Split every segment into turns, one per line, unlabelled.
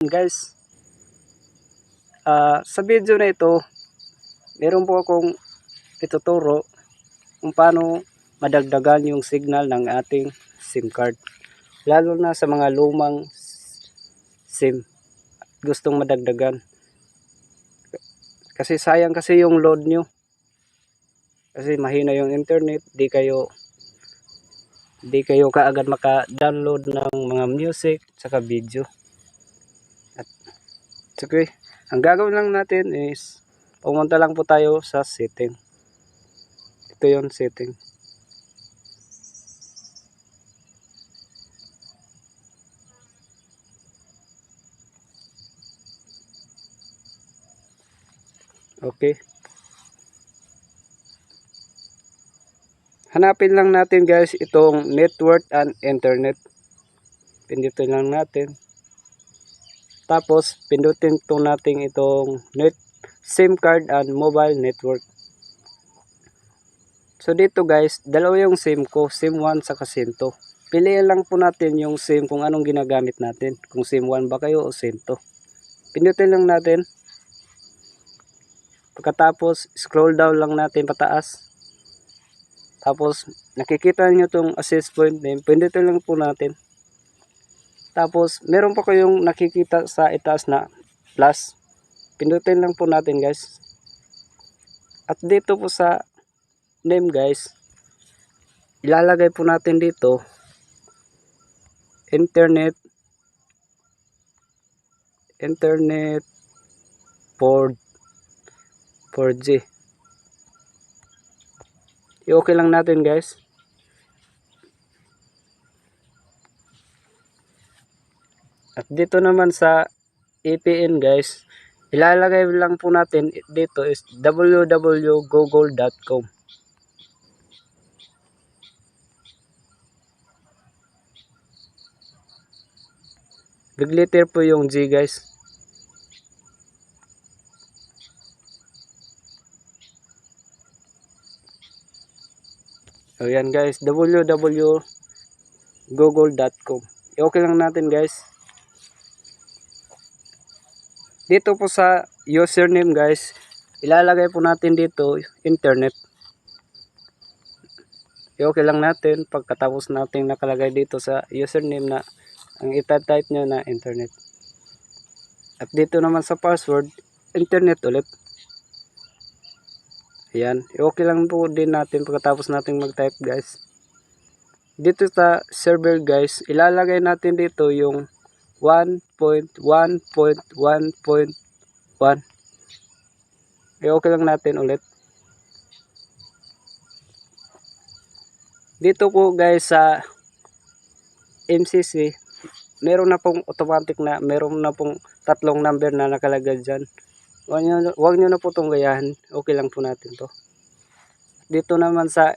guys. Sa video na ito, meron po akong ituturo kung paano madagdagan yung signal ng ating SIM card. Lalo na sa mga lumang SIM gustong madagdagan. Kasi sayang kasi yung load nyo. Kasi mahina yung internet, di kayo kaagad maka-download ng mga music saka video. At okay, ang gagawin lang natin is pumunta lang po tayo sa setting. Ito yung setting. Okay. Hanapin lang natin guys itong network and internet. Pindutin lang natin. Tapos pindutin po natin itong SIM card and mobile network. So dito guys, dalawa yung SIM ko, SIM 1 saka SIM 2. Piliin lang po natin yung SIM kung anong ginagamit natin. Kung SIM 1 ba kayo o SIM 2. Pindutin lang natin. Pagkatapos scroll down lang natin pataas. Tapos nakikita nyo itong access point name. Pindutin lang po natin. Tapos meron pa kayong nakikita sa itaas na plus. Pindutin lang po natin guys. At dito po sa name guys, ilalagay po natin dito internet 4G. I-okay lang natin guys. At dito naman sa VPN guys, ilalagay lang po natin dito is www.google.com. Big letter po yung G guys. So yan guys, www.google.com. I-okay lang natin guys. Dito po sa username guys, ilalagay po natin dito internet. I-okay lang natin pagkatapos natin nakalagay dito sa username na ang itatype nyo na internet. At dito naman sa password, internet ulit. Ayan, i-okay lang po din natin pagkatapos natin mag-type guys. Dito sa server guys, ilalagay natin dito yung 1.1.1.1. I-okay lang natin ulit. Dito po guys sa MCC, meron na pong automatic na, meron na pong tatlong number na nakalagay dyan. Huwag nyo na po itong gayahin. Okay lang po natin to. Dito naman sa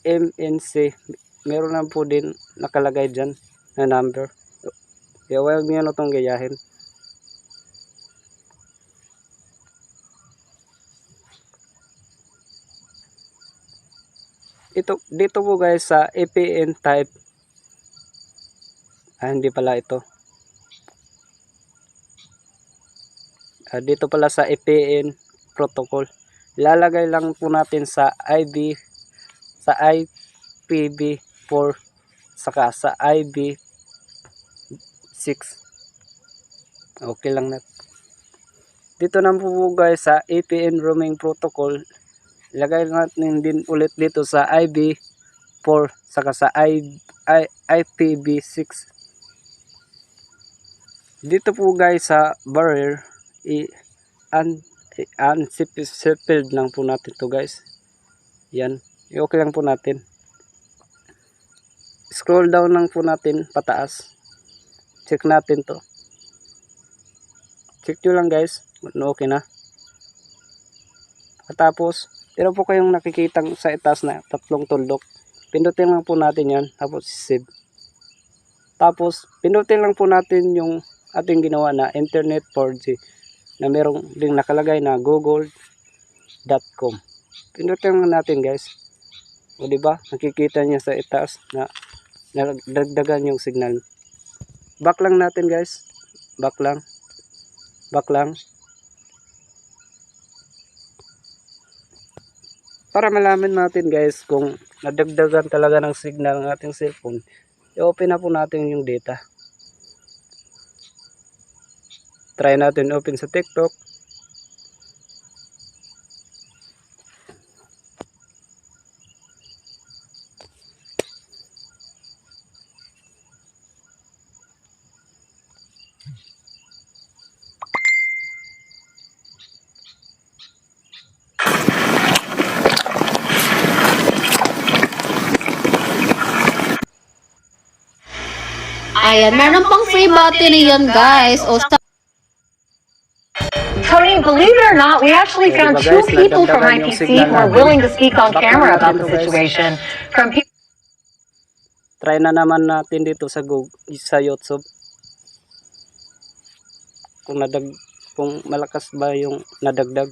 MNC, meron na po din nakalagay dyan na number. Kaya huwag nyo na itong gayahin. Dito po guys sa APN type. Hindi pala ito. Dito pala sa APN protocol. Ilalagay lang po natin sa IPv4 saka sa IB6. Okay lang na. Dito na po guys sa APN roaming protocol. Ilagay natin din ulit dito sa IB4 saka sa IPv6. Dito po guys sa barrier unsettled lang po natin to guys. Yan, okay lang po natin. Scroll down lang po natin pataas. Check natin to. Check nyo lang guys, okay na. Tapos meron po kayong nakikitang sa itaas na tatlong tuldok. Pindutin lang po natin yan, tapos save. Tapos pindutin lang po natin yung ating ginawa na internet 4G na merong ding nakalagay na google.com. Pindutin lang natin guys. O diba, nakikita niya sa itaas na nagdagdagan yung signal. Back lang natin guys. Back lang. Back lang. Para malaman natin guys kung nadagdagan talaga ng signal ng ating cellphone, i-open na po natin yung data. Try natin open sa TikTok.
Ayan, meron pang free battery yan, guys. O,
Tony, believe it or not, we actually found
Diba,
two
guys,
people from
nadagdagan yung
IPC
signal
who are
natin.
willing to speak on
Back
camera
lang
about
natin
the
to, guys.
situation. From people
Try na naman natin dito sa Google, sa YouTube. Kung malakas ba yung nadagdag.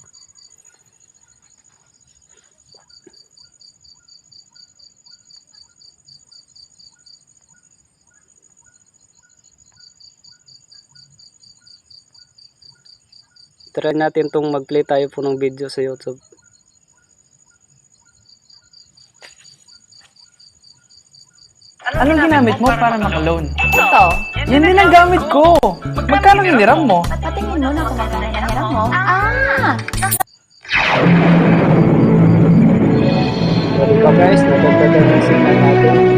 Try natin tong mag-play tayo po ng video sa YouTube.
Anong ginamit mo para maka-loan?
ito.
Yan din ang gamit ko. Magkano hiniram mo?
Patingin mo na kung magkano yung hiram mo. Ah!
So ito guys, nadagdagan yung signal natin.